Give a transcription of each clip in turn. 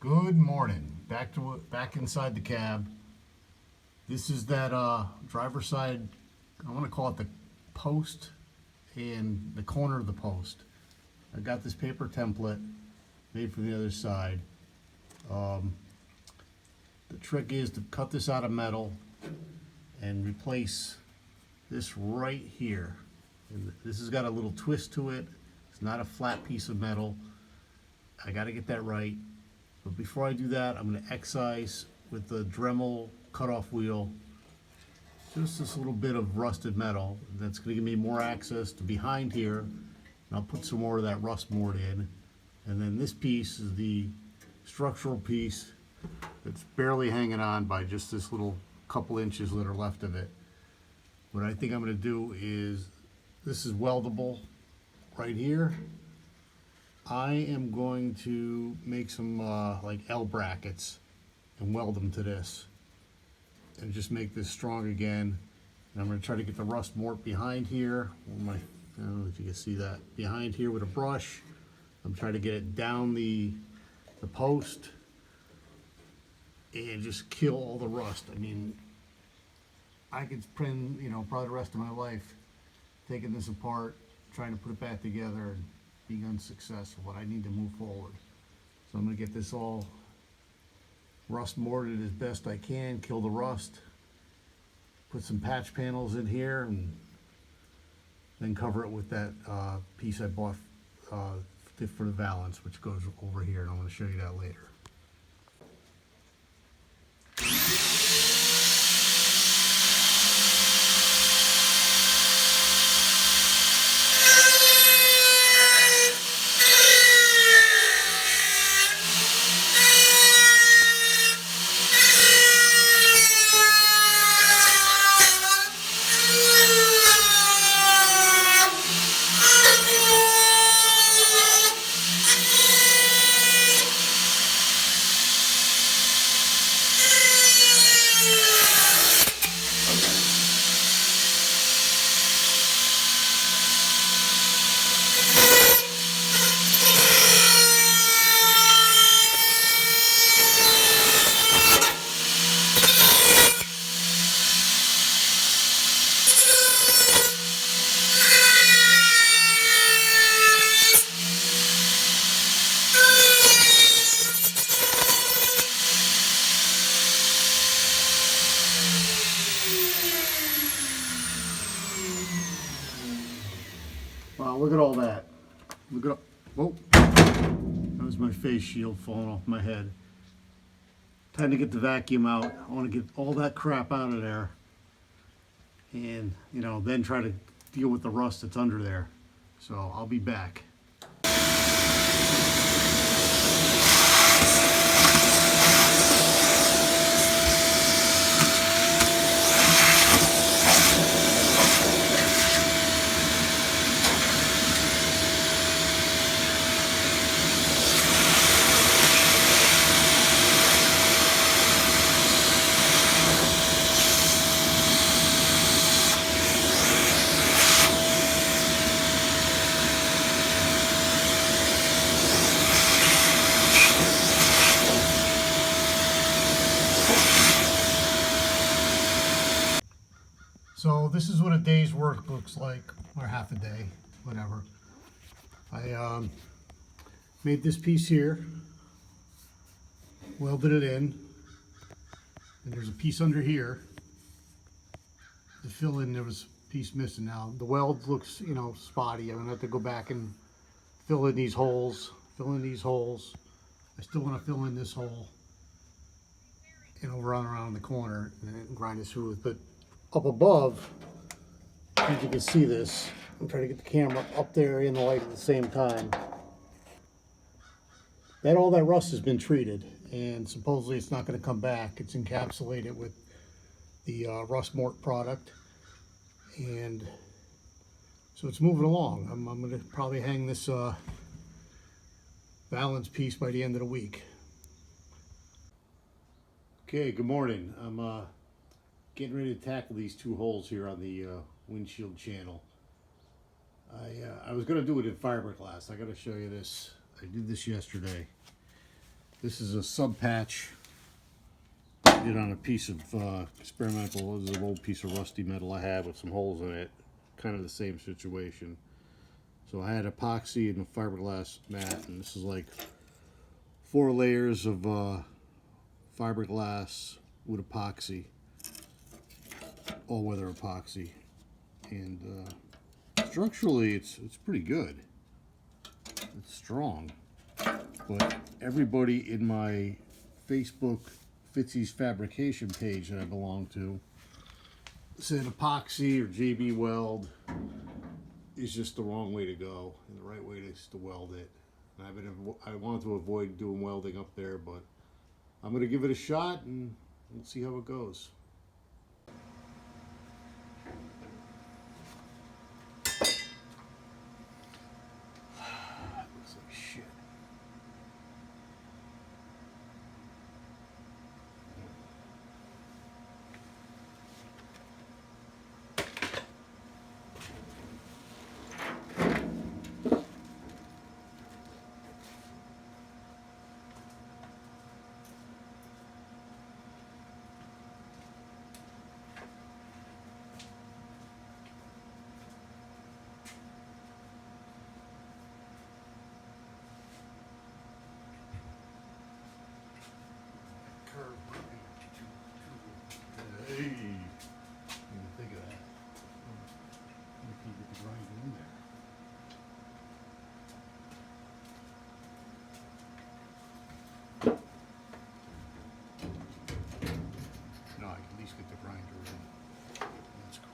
Good morning. Back inside the cab. This is that driver's side. I want to call it the post and the corner of the post. I got this paper template made from the other side. The trick is to cut this out of metal and replace this right here. And this has got a little twist to it. It's not a flat piece of metal. I got to get that right. But before I do that, I'm going to excise with the Dremel cutoff wheel just this little bit of rusted metal. That's going to give me more access to behind here. And I'll put some more of that rust mort in. And then this piece is the structural piece that's barely hanging on by just this little couple inches that are left of it. What I think I'm going to do is, this is weldable right here. I am going to make some like L brackets and weld them to this and just make this strong again. And I'm going to try to get the rust mort behind here. I don't know if you can see that behind here with a brush. I'm trying to get it down the post and just kill all the rust. I mean, I could spend probably the rest of my life taking this apart, trying to put it back together, and being unsuccessful, but I need to move forward. So I'm going to get this all rust mortared as best I can, kill the rust, put some patch panels in here, and then cover it with that piece I bought for the valance, which goes over here, and I'm going to show you that later. Wow, look at all that. Look at, whoa, that was my face shield falling off my head. Time to get the vacuum out. I want to get all that crap out of there. And, then try to deal with the rust that's under there. So I'll be back. So this is what a day's work looks like, or half a day, whatever. I made this piece here, welded it in, and there's a piece under here to fill in. There was a piece missing. Now the weld looks, spotty. I'm gonna have to go back and fill in these holes, I still want to fill in this hole, run around the corner and grind it through. But up above, as you can see this, I'm trying to get the camera up there in the light at the same time. All that rust has been treated, and supposedly it's not going to come back. It's encapsulated with the rust mort product, and so it's moving along. I'm going to probably hang this valance piece by the end of the week. Okay, good morning. I'm getting ready to tackle these two holes here on the windshield channel. I was going to do it in fiberglass. I got to show you this. I did this yesterday. This is a sub patch I did on a piece of experimental. This is an old piece of rusty metal I had with some holes in it. Kind of the same situation. So I had epoxy and a fiberglass mat, and this is like 4 layers of fiberglass with epoxy, all-weather epoxy, and structurally it's pretty good. It's strong, but everybody in my Facebook Fitzy's Fabrication page that I belong to said epoxy or JB weld is just the wrong way to go, and the right way is to weld it. And I wanted to avoid doing welding up there, but I'm going to give it a shot and we'll see how it goes. Looks like shit. Hey, didn't think of that. Maybe you get the grinder in there. No, I can at least get the grinder in. That's cool.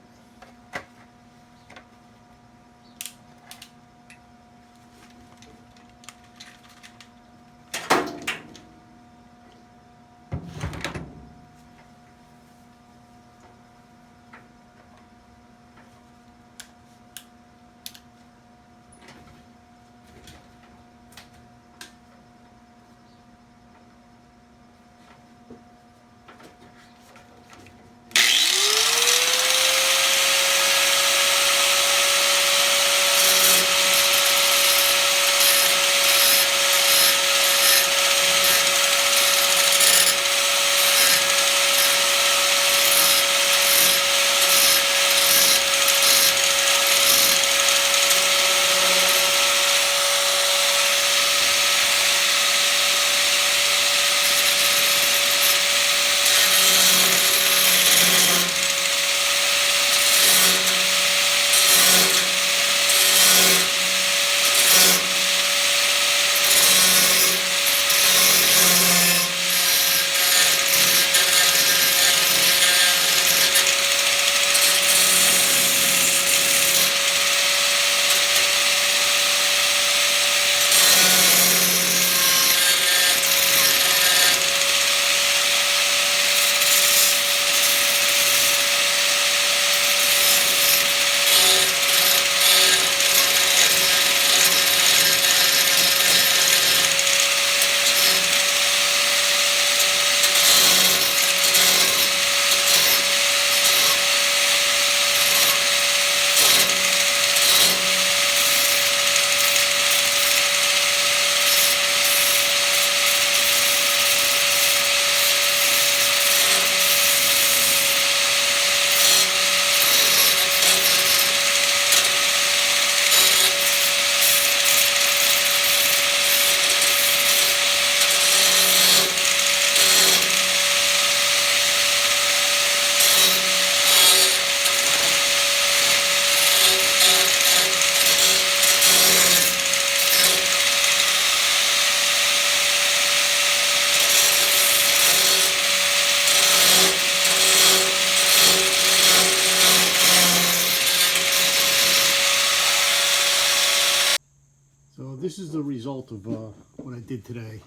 So this is the result of what I did today.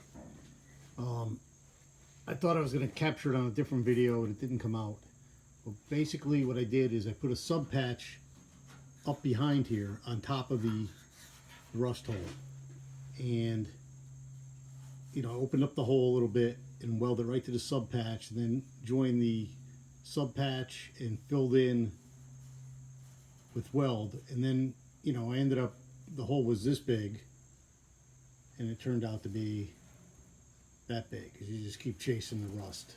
I thought I was going to capture it on a different video and it didn't come out. But basically what I did is I put a sub patch up behind here on top of the rust hole. And, you know, I opened up the hole a little bit and welded it right to the sub patch, and then joined the sub patch and filled in with weld. And then, you know, I ended up, the hole was this big and it turned out to be that big, because you just keep chasing the rust.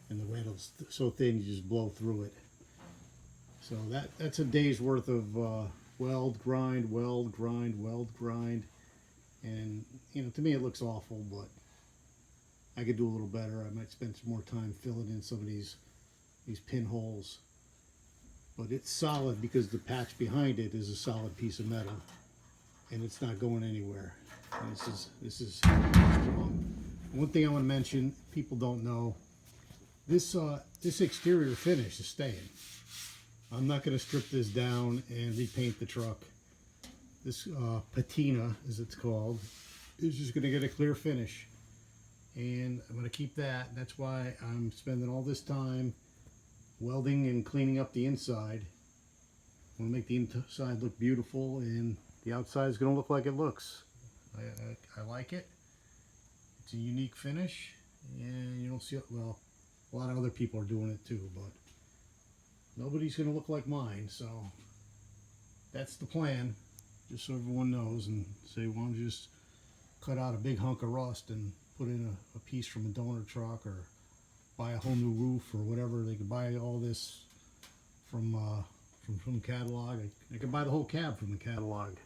And the wet's so thin you just blow through it. So that's a day's worth of weld, grind, weld, grind, weld, grind. And, you know, to me it looks awful, but I could do a little better. I might spend some more time filling in some of these pinholes. But it's solid because the patch behind it is a solid piece of metal. And it's not going anywhere. And this is strong. One thing I want to mention, people don't know, this exterior finish is staying. I'm not going to strip this down and repaint the truck. This patina, as it's called, is just going to get a clear finish. And I'm going to keep that. That's why I'm spending all this time welding and cleaning up the inside. I want to make the inside look beautiful, and the outside is going to look like it looks. I like it. It's a unique finish, and you don't see it. Well, a lot of other people are doing it too, but nobody's going to look like mine. So that's the plan, just so everyone knows. And say, why don't you just cut out a big hunk of rust and put in a piece from a donor truck, or buy a whole new roof, or whatever. They could buy all this from catalog. They could buy the whole cab from the catalog.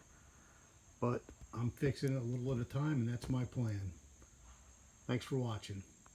But I'm fixing it a little at a time, and that's my plan. Thanks for watching.